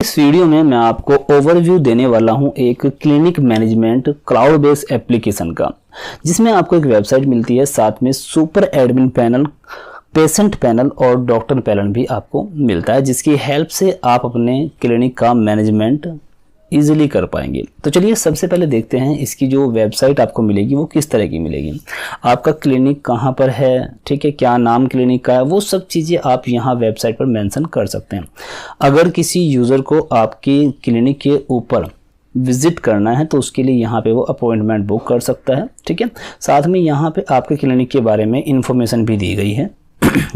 इस वीडियो में मैं आपको ओवरव्यू देने वाला हूं एक clinic management cloud based application का, जिसमें आपको एक वेबसाइट मिलती है, साथ में super admin panel, patient panel और डॉक्टर पैनल भी आपको मिलता है, जिसकी हेल्प से आप अपने क्लिनिक का मैनेजमेंट इजीली कर पाएंगे। तो चलिए सबसे पहले देखते हैं इसकी जो वेबसाइट आपको मिलेगी वो किस तरह की मिलेगी, आपका क्लिनिक कहाँ पर है, ठीक है, क्या नाम क्लिनिक का है, वो सब चीज़ें आप यहाँ वेबसाइट पर मेंशन कर सकते हैं। अगर किसी यूज़र को आपकी क्लिनिक के ऊपर विजिट करना है तो उसके लिए यहाँ पे वो अपॉइंटमेंट बुक कर सकता है, ठीक है। साथ में यहाँ पे आपके क्लिनिक के बारे में इंफॉर्मेशन भी दी गई है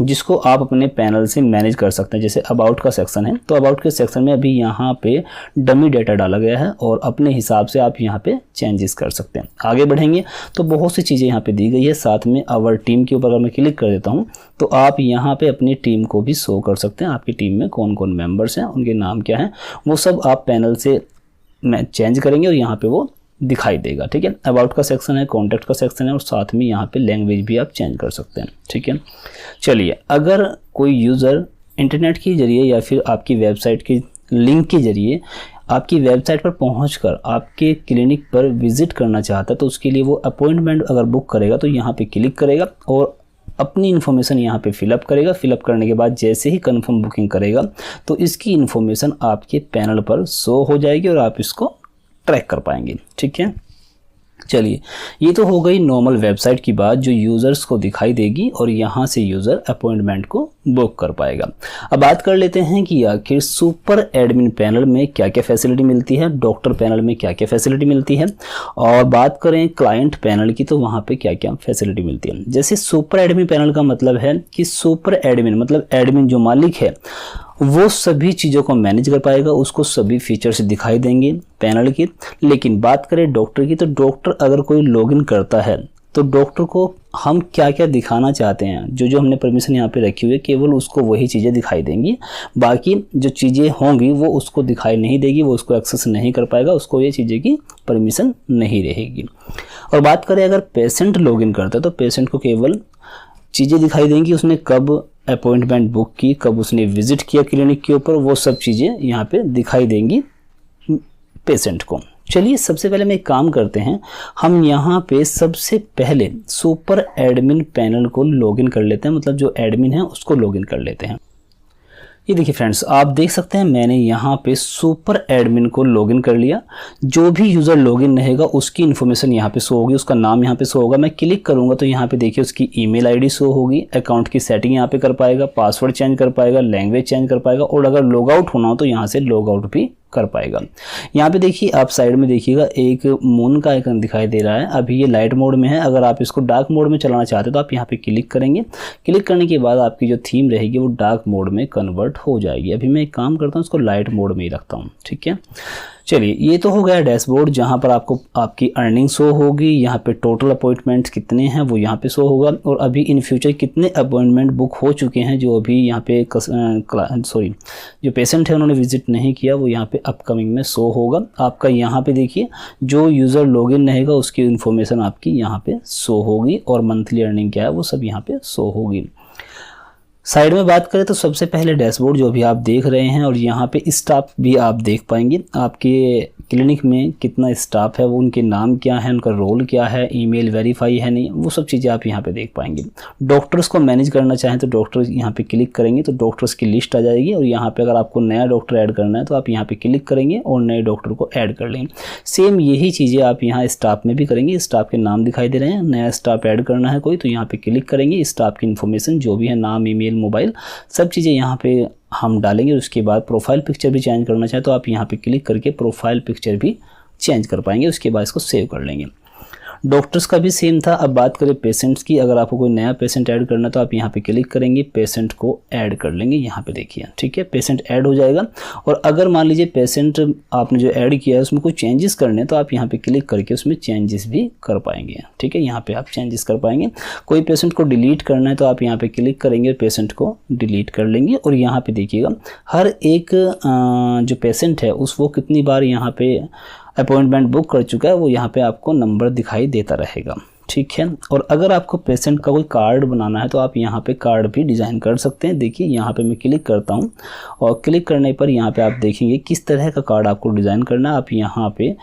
जिसको आप अपने पैनल से मैनेज कर सकते हैं। जैसे अबाउट का सेक्शन है तो अबाउट के सेक्शन में अभी यहाँ पे डमी डेटा डाला गया है और अपने हिसाब से आप यहाँ पे चेंजेस कर सकते हैं। आगे बढ़ेंगे तो बहुत सी चीज़ें यहाँ पे दी गई है। साथ में आवर टीम के ऊपर अगर मैं क्लिक कर देता हूँ तो आप यहाँ पे अपनी टीम को भी शो कर सकते हैं। आपकी टीम में कौन कौन मेम्बर्स हैं, उनके नाम क्या है, वो सब आप पैनल से चेंज करेंगे और यहाँ पे वो दिखाई देगा, ठीक है। अबाउट का सेक्शन है, कॉन्टैक्ट का सेक्शन है और साथ में यहाँ पे लैंग्वेज भी आप चेंज कर सकते हैं, ठीक है। चलिए, अगर कोई यूज़र इंटरनेट के जरिए या फिर आपकी वेबसाइट के लिंक के जरिए आपकी वेबसाइट पर पहुंचकर आपके क्लिनिक पर विजिट करना चाहता है तो उसके लिए वो अपॉइंटमेंट अगर बुक करेगा तो यहाँ पे क्लिक करेगा और अपनी इन्फॉर्मेशन यहाँ पे फिलअप करेगा। फिलअप करने के बाद जैसे ही कंफर्म बुकिंग करेगा तो इसकी इन्फॉर्मेशन आपके पैनल पर शो हो जाएगी और आप इसको ट्रैक कर पाएंगे, ठीक है। चलिए, ये तो हो गई नॉर्मल वेबसाइट की बात जो यूज़र्स को दिखाई देगी और यहाँ से यूज़र अपॉइंटमेंट को बुक कर पाएगा। अब बात कर लेते हैं कि आखिर सुपर एडमिन पैनल में क्या क्या फैसिलिटी मिलती है, डॉक्टर पैनल में क्या क्या फैसिलिटी मिलती है, और बात करें क्लाइंट पैनल की तो वहाँ पे क्या क्या फैसिलिटी मिलती है। जैसे सुपर एडमिन पैनल का मतलब है कि सुपर एडमिन मतलब एडमिन जो मालिक है वो सभी चीज़ों को मैनेज कर पाएगा, उसको सभी फीचर्स दिखाई देंगे पैनल की। लेकिन बात करें डॉक्टर की तो डॉक्टर अगर कोई लॉगिन करता है तो डॉक्टर को हम क्या क्या दिखाना चाहते हैं, जो जो हमने परमिशन यहाँ पे रखी हुई है, केवल उसको वही चीज़ें दिखाई देंगी। बाकी जो चीज़ें होंगी वो उसको दिखाई नहीं देगी, वो उसको एक्सेस नहीं कर पाएगा, उसको ये चीज़ें की परमिशन नहीं रहेगी। और बात करें अगर पेशेंट लॉगिन करता है तो पेशेंट को केवल चीज़ें दिखाई देंगी, उसने कब अपॉइंटमेंट बुक की, कब उसने विजिट किया क्लिनिक के ऊपर, वो सब चीज़ें यहाँ पे दिखाई देंगी पेशेंट को। चलिए, सबसे पहले मैं एक काम करते हैं, हम यहाँ पे सबसे पहले सुपर एडमिन पैनल को लॉगिन कर लेते हैं, मतलब जो एडमिन है उसको लॉगिन कर लेते हैं। ये देखिए फ्रेंड्स, आप देख सकते हैं मैंने यहाँ पे सुपर एडमिन को लॉगिन कर लिया। जो भी यूज़र लॉगिन रहेगा उसकी इन्फॉर्मेशन यहाँ पे शो होगी, उसका नाम यहाँ पे शो होगा। मैं क्लिक करूँगा तो यहाँ पे देखिए उसकी ईमेल आईडी शो होगी, अकाउंट की सेटिंग यहाँ पे कर पाएगा, पासवर्ड चेंज कर पाएगा, लैंग्वेज चेंज कर पाएगा और अगर लॉग आउट होना हो तो यहाँ से लॉग आउट भी कर पाएगा। यहाँ पे देखिए आप साइड में देखिएगा एक मून का आइकन दिखाई दे रहा है। अभी ये लाइट मोड में है, अगर आप इसको डार्क मोड में चलाना चाहते हो तो आप यहाँ पे क्लिक करेंगे। क्लिक करने के बाद आपकी जो थीम रहेगी वो डार्क मोड में कन्वर्ट हो जाएगी। अभी मैं एक काम करता हूँ, इसको लाइट मोड में ही रखता हूँ, ठीक है। चलिए, ये तो हो गया डैशबोर्ड जहाँ पर आपको आपकी अर्निंग शो होगी, यहाँ पे टोटल अपॉइंटमेंट्स कितने हैं वो यहाँ पे शो होगा और अभी इन फ्यूचर कितने अपॉइंटमेंट बुक हो चुके हैं जो अभी यहाँ पे जो पेशेंट है उन्होंने विजिट नहीं किया वो यहाँ पे अपकमिंग में शो होगा। आपका यहाँ पे देखिए जो यूज़र लॉगिन रहेगा उसकी इन्फॉर्मेशन आपकी यहाँ पे शो होगी और मंथली अर्निंग क्या है वो सब यहाँ पे शो होगी। साइड में बात करें तो सबसे पहले डैशबोर्ड जो भी आप देख रहे हैं और यहाँ पे स्टाफ भी आप देख पाएंगे, आपके क्लिनिक में कितना स्टाफ है, वो उनके नाम क्या है, उनका रोल क्या है, ईमेल वेरीफाई है नहीं, वो सब चीज़ें आप यहाँ पे देख पाएंगे। डॉक्टर्स को मैनेज करना चाहें तो डॉक्टर्स यहाँ पे क्लिक करेंगे तो डॉक्टर्स की लिस्ट आ जाएगी और यहाँ पे अगर आपको नया डॉक्टर ऐड करना है तो आप यहाँ पे क्लिक करेंगे और नए डॉक्टर को ऐड कर लेंगे। सेम यही चीज़ें आप यहाँ स्टाफ में भी करेंगे। स्टाफ के नाम दिखाई दे रहे हैं, नया स्टाफ ऐड करना है कोई तो यहाँ पे क्लिक करेंगे, स्टाफ की इन्फॉर्मेशन जो भी है, नाम, ईमेल, मोबाइल, सब चीज़ें यहाँ पे हम डालेंगे। उसके बाद प्रोफाइल पिक्चर भी चेंज करना चाहे तो आप यहाँ पे क्लिक करके प्रोफाइल पिक्चर भी चेंज कर पाएंगे। उसके बाद इसको सेव कर लेंगे। डॉक्टर्स का भी सेम था। अब बात करें पेशेंट्स की, अगर आपको कोई नया पेशेंट ऐड करना है तो आप यहाँ पे क्लिक करेंगे, पेशेंट को ऐड कर लेंगे। यहाँ पे देखिए, ठीक है, पेशेंट ऐड हो जाएगा। और अगर मान लीजिए पेशेंट आपने जो ऐड किया है उसमें कोई चेंजेस करने हैं तो आप यहाँ पे क्लिक करके उसमें चेंजेस भी कर पाएंगे, ठीक है। यहाँ पे आप चेंजेस कर पाएंगे। कोई पेशेंट को डिलीट करना है तो आप यहाँ पे क्लिक करेंगे, पेशेंट को डिलीट कर लेंगे। और यहाँ पे देखिएगा हर एक जो पेशेंट है वो कितनी बार यहाँ पे अपॉइंटमेंट बुक कर चुका है वो यहाँ पे आपको नंबर दिखाई देता रहेगा, ठीक है। और अगर आपको पेशेंट का कोई कार्ड बनाना है तो आप यहाँ पे कार्ड भी डिज़ाइन कर सकते हैं। देखिए यहाँ पे मैं क्लिक करता हूँ और क्लिक करने पर यहाँ पे आप देखेंगे किस तरह का कार्ड आपको डिज़ाइन करना है। आप यहाँ पे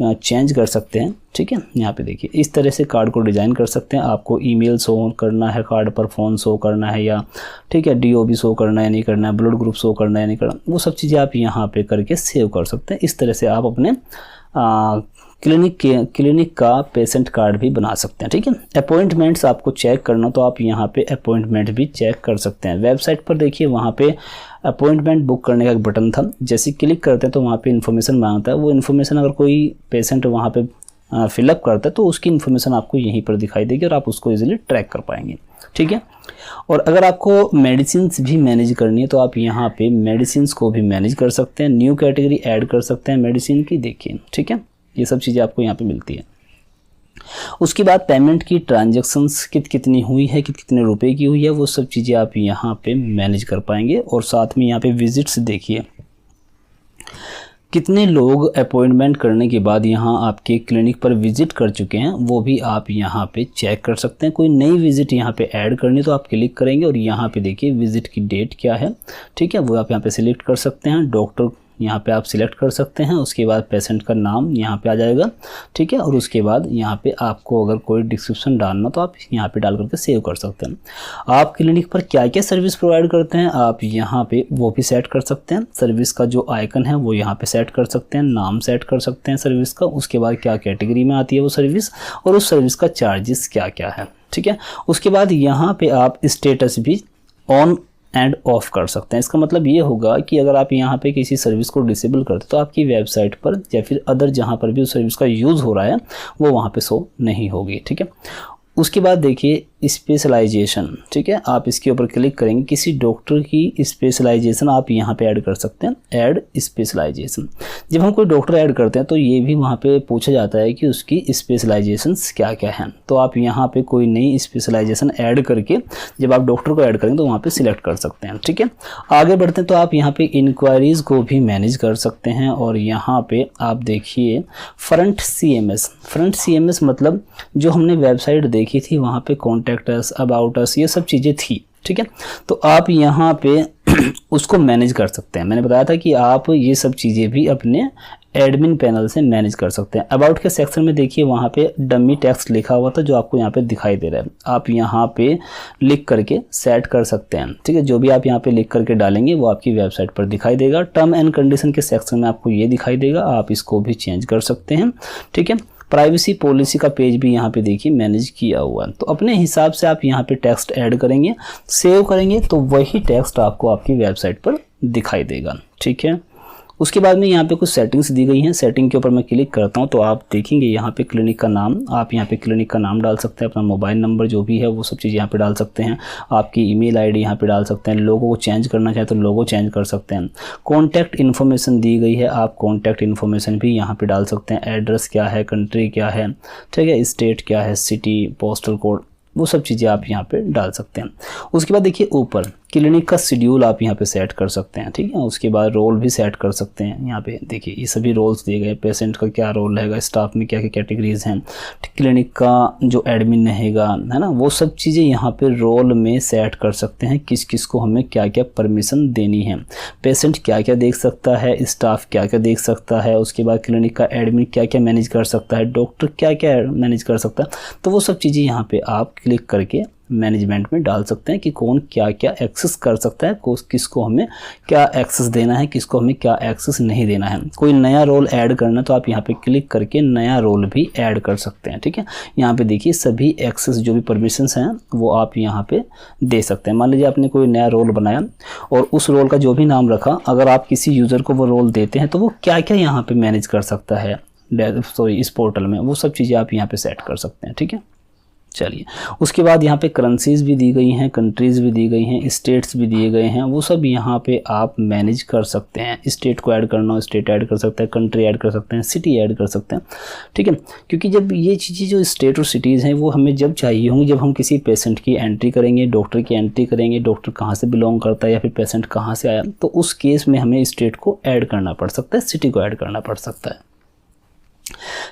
चेंज कर सकते हैं, ठीक है। यहाँ पे देखिए इस तरह से कार्ड को डिज़ाइन कर सकते हैं। आपको ईमेल शो करना है कार्ड पर, फ़ोन शो करना है या ठीक है DOB शो करना है नहीं करना है, ब्लड ग्रुप शो करना है नहीं करना, वो सब चीज़ें आप यहाँ पे करके सेव कर सकते हैं। इस तरह से आप अपने क्लिनिक का पेशेंट कार्ड भी बना सकते हैं, ठीक है। अपॉइंटमेंट्स आपको चेक करना तो आप यहाँ पे अपॉइंटमेंट भी चेक कर सकते हैं। वेबसाइट पर देखिए वहाँ पे अपॉइंटमेंट बुक करने का एक बटन था, जैसे क्लिक करते हैं तो वहाँ पे इन्फॉर्मेशन मांगता है। वो इन्फॉर्मेशन अगर कोई पेशेंट वहाँ पे फिलअप करता है तो उसकी इन्फॉर्मेशन आपको यहीं पर दिखाई देगी और आप उसको इजीली ट्रैक कर पाएंगे, ठीक है। और अगर आपको मेडिसिन्स भी मैनेज करनी है तो आप यहाँ पे मेडिसिन्स को भी मैनेज कर सकते हैं, न्यू कैटेगरी ऐड कर सकते हैं मेडिसिन की, देखिए, ठीक है। ये सब चीज़ें आपको यहाँ पे मिलती है। उसके बाद पेमेंट की ट्रांजैक्शंस कितनी हुई है, कितने रुपए की हुई है, वो सब चीज़ें आप यहाँ पे मैनेज कर पाएंगे। और साथ में यहाँ पे विजिट्स देखिए, कितने लोग अपॉइंटमेंट करने के बाद यहाँ आपके क्लिनिक पर विजिट कर चुके हैं वो भी आप यहाँ पे चेक कर सकते हैं। कोई नई विजिट यहाँ पे ऐड करनी तो आप क्लिक करेंगे और यहाँ पे देखिए विजिट की डेट क्या है, ठीक है, वो आप यहाँ पे सिलेक्ट कर सकते हैं। डॉक्टर यहाँ पे आप सिलेक्ट कर सकते हैं। उसके बाद पेशेंट का नाम यहाँ पे आ जाएगा, ठीक है। और उसके बाद यहाँ पे आपको अगर कोई डिस्क्रिप्शन डालना तो आप यहाँ पे डाल करके सेव कर सकते हैं। आप क्लिनिक पर क्या क्या सर्विस प्रोवाइड करते हैं आप यहाँ पे वो भी सेट कर सकते हैं। सर्विस का जो आइकन है वो यहाँ पे सेट कर सकते हैं, नाम सेट कर सकते हैं सर्विस का, उसके बाद क्या कैटेगरी में आती है वो सर्विस और उस सर्विस का चार्जेस क्या क्या है, ठीक है। उसके बाद यहाँ पे आप स्टेटस भी ऑन एंड ऑफ कर सकते हैं। इसका मतलब ये होगा कि अगर आप यहाँ पे किसी सर्विस को डिसेबल करते तो आपकी वेबसाइट पर या फिर अदर जहाँ पर भी उस सर्विस का यूज़ हो रहा है वो वहाँ पे शो नहीं होगी, ठीक है। उसके बाद देखिए स्पेशलाइजेशन, ठीक है, आप इसके ऊपर क्लिक करेंगे, किसी डॉक्टर की स्पेशलाइजेशन आप यहाँ पे ऐड कर सकते हैं, ऐड स्पेशलाइजेशन। जब हम कोई डॉक्टर ऐड करते हैं तो ये भी वहाँ पे पूछा जाता है कि उसकी स्पेशलाइजेशंस क्या क्या हैं। तो आप यहाँ पे कोई नई स्पेशलाइजेशन ऐड करके जब आप डॉक्टर को ऐड करेंगे तो वहाँ पे सिलेक्ट कर सकते हैं, ठीक है। आगे बढ़ते हैं तो आप यहाँ पे इंक्वायरीज़ को भी मैनेज कर सकते हैं। और यहाँ पे आप देखिए फ्रंट CMS मतलब जो हमने वेबसाइट देखी थी वहाँ पे कॉन्टैक्ट अस, अबाउट अस, ये सब चीज़ें थी, ठीक है। तो आप यहाँ पे उसको मैनेज कर सकते हैं। मैंने बताया था कि आप ये सब चीज़ें भी अपने एडमिन पैनल से मैनेज कर सकते हैं। अबाउट के सेक्शन में देखिए वहाँ पे डमी टेक्स्ट लिखा हुआ था जो आपको यहाँ पे दिखाई दे रहा है, आप यहाँ पे लिख करके सेट कर सकते हैं, ठीक है। जो भी आप यहाँ पे लिख करके डालेंगे वो आपकी वेबसाइट पर दिखाई देगा। टर्म एंड कंडीशन के सेक्शन में आपको ये दिखाई देगा, आप इसको भी चेंज कर सकते हैं, ठीक है। प्राइवेसी पॉलिसी का पेज भी यहाँ पे देखिए मैनेज किया हुआ है। तो अपने हिसाब से आप यहाँ पे टेक्स्ट ऐड करेंगे, सेव करेंगे तो वही टेक्स्ट आपको आपकी वेबसाइट पर दिखाई देगा, ठीक है। उसके बाद में यहाँ पे कुछ सेटिंग्स दी गई हैं। सेटिंग के ऊपर मैं क्लिक करता हूँ तो आप देखेंगे यहाँ पे क्लिनिक का नाम, आप यहाँ पे क्लिनिक का नाम डाल सकते हैं, अपना मोबाइल नंबर जो भी है वो सब चीज़ यहाँ पे डाल सकते हैं, आपकी ईमेल आईडी यहाँ पे डाल सकते हैं। लोगो को चेंज करना चाहे तो लोगो चेंज कर सकते हैं। कॉन्टैक्ट इन्फॉर्मेशन दी गई है, आप कॉन्टैक्ट इन्फॉर्मेशन भी यहाँ पर डाल सकते हैं। एड्रेस क्या है, कंट्री क्या है, ठीक है, स्टेट क्या है, सिटी, पोस्टल कोड, वो सब चीज़ें आप यहाँ पे डाल सकते हैं। उसके बाद देखिए ऊपर क्लिनिक का शेड्यूल आप यहाँ पे सेट कर सकते हैं, ठीक है। उसके बाद रोल भी सेट कर सकते हैं। यहाँ पे देखिए ये सभी रोल्स दिए गए, पेशेंट का क्या रोल रहेगा, स्टाफ में क्या क्या कैटेगरीज हैं, क्लिनिक का जो एडमिन रहेगा, है ना, वो सब चीज़ें यहाँ पे रोल में सेट कर सकते हैं। किस किस को हमें क्या क्या परमिशन देनी है, पेशेंट क्या क्या देख सकता है, स्टाफ क्या क्या देख सकता है, उसके बाद क्लिनिक का एडमिन क्या क्या मैनेज कर सकता है, डॉक्टर क्या क्या मैनेज कर सकता है। तो वो सब चीज़ें यहाँ पे आप क्लिक करके मैनेजमेंट में डाल सकते हैं कि कौन क्या क्या एक्सेस कर सकता है, किसको हमें क्या एक्सेस देना है, किसको हमें क्या एक्सेस नहीं देना है। कोई नया रोल ऐड करना तो आप यहाँ पे क्लिक करके नया रोल भी ऐड कर सकते हैं, ठीक है। यहाँ पे देखिए सभी एक्सेस जो भी परमिशंस हैं वो आप यहाँ पे दे सकते हैं। मान लीजिए आपने कोई नया रोल बनाया और उस रोल का जो भी नाम रखा, अगर आप किसी यूज़र को वो रोल देते हैं तो वो क्या क्या यहाँ पर मैनेज कर सकता है इस पोर्टल में, वो सब चीज़ें आप यहाँ पर सेट कर सकते हैं, ठीक है। चलिए उसके बाद यहाँ पे करेंसीज भी दी गई हैं, कंट्रीज़ भी दी गई हैं, स्टेट्स भी दिए गए हैं, वो सब यहाँ पे आप मैनेज कर सकते हैं। स्टेट को ऐड करना हो स्टेट ऐड कर सकते हैं, कंट्री ऐड कर सकते हैं, सिटी ऐड कर सकते हैं, ठीक है। क्योंकि जब ये चीज़ें जो स्टेट और सिटीज़ हैं वो हमें जब चाहिए होंगी जब हम किसी पेशेंट की एंट्री करेंगे, डॉक्टर की एंट्री करेंगे, डॉक्टर कहाँ से बिलोंग करता है या फिर पेशेंट कहाँ से आया, तो उस केस में हमें स्टेट को ऐड करना पड़ सकता है, सिटी को ऐड करना पड़ सकता है।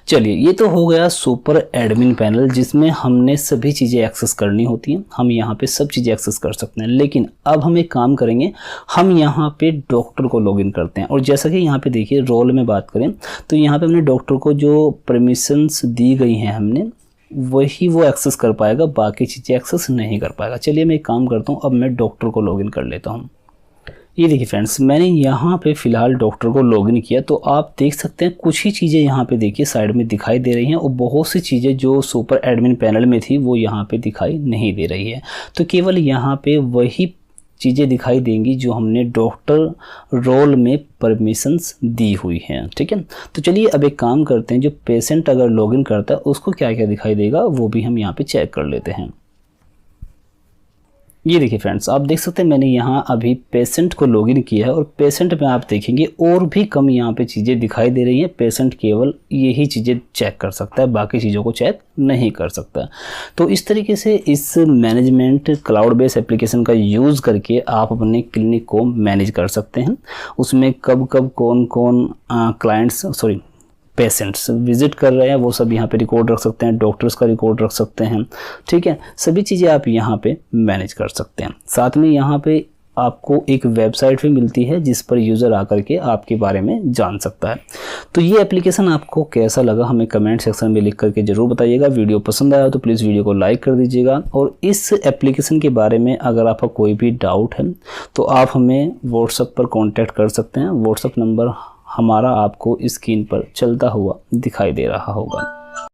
चलिए, ये तो हो गया सुपर एडमिन पैनल जिसमें हमने सभी चीज़ें एक्सेस करनी होती हैं। हम यहाँ पे सब चीज़ें एक्सेस कर सकते हैं। लेकिन अब हम एक काम करेंगे, हम यहाँ पे डॉक्टर को लॉगिन करते हैं। और जैसा कि यहाँ पे देखिए रोल में बात करें तो यहाँ पे हमने डॉक्टर को जो परमिशंस दी गई हैं हमने वही वो एक्सेस कर पाएगा, बाकी चीज़ें एक्सेस नहीं कर पाएगा। चलिए मैं एक काम करता हूँ, अब मैं डॉक्टर को लॉगिन कर लेता हूँ। ये देखिए फ्रेंड्स, मैंने यहाँ पे फ़िलहाल डॉक्टर को लॉगिन किया तो आप देख सकते हैं कुछ ही चीज़ें यहाँ पे देखिए साइड में दिखाई दे रही हैं और बहुत सी चीज़ें जो सुपर एडमिन पैनल में थी वो यहाँ पे दिखाई नहीं दे रही है। तो केवल यहाँ पे वही चीज़ें दिखाई देंगी जो हमने डॉक्टर रोल में परमिशंस दी हुई हैं, ठीक है। तो चलिए अब एक काम करते हैं, जो पेशेंट अगर लॉगिन करता है उसको क्या क्या दिखाई देगा वो भी हम यहाँ पे चेक कर लेते हैं। ये देखिए फ्रेंड्स, आप देख सकते हैं मैंने यहाँ अभी पेशेंट को लॉगिन किया है और पेशेंट में आप देखेंगे और भी कम यहाँ पे चीज़ें दिखाई दे रही हैं। पेशेंट केवल यही चीज़ें चेक कर सकता है, बाकी चीज़ों को चेक नहीं कर सकता। तो इस तरीके से इस मैनेजमेंट क्लाउड बेस्ड एप्लीकेशन का यूज़ करके आप अपने क्लिनिक को मैनेज कर सकते हैं। उसमें कब कब कौन कौन पेशेंट्स विजिट कर रहे हैं वो सब यहाँ पे रिकॉर्ड रख सकते हैं, डॉक्टर्स का रिकॉर्ड रख सकते हैं, ठीक है। सभी चीज़ें आप यहाँ पे मैनेज कर सकते हैं। साथ में यहाँ पे आपको एक वेबसाइट भी मिलती है जिस पर यूज़र आकर के आपके बारे में जान सकता है। तो ये एप्लीकेशन आपको कैसा लगा हमें कमेंट सेक्शन में लिख करके ज़रूर बताइएगा। वीडियो पसंद आया तो प्लीज़ वीडियो को लाइक कर दीजिएगा। और इस एप्लीकेशन के बारे में अगर आपका कोई भी डाउट है तो आप हमें व्हाट्सएप पर कॉन्टैक्ट कर सकते हैं। व्हाट्सएप नंबर हमारा आपको स्क्रीन पर चलता हुआ दिखाई दे रहा होगा।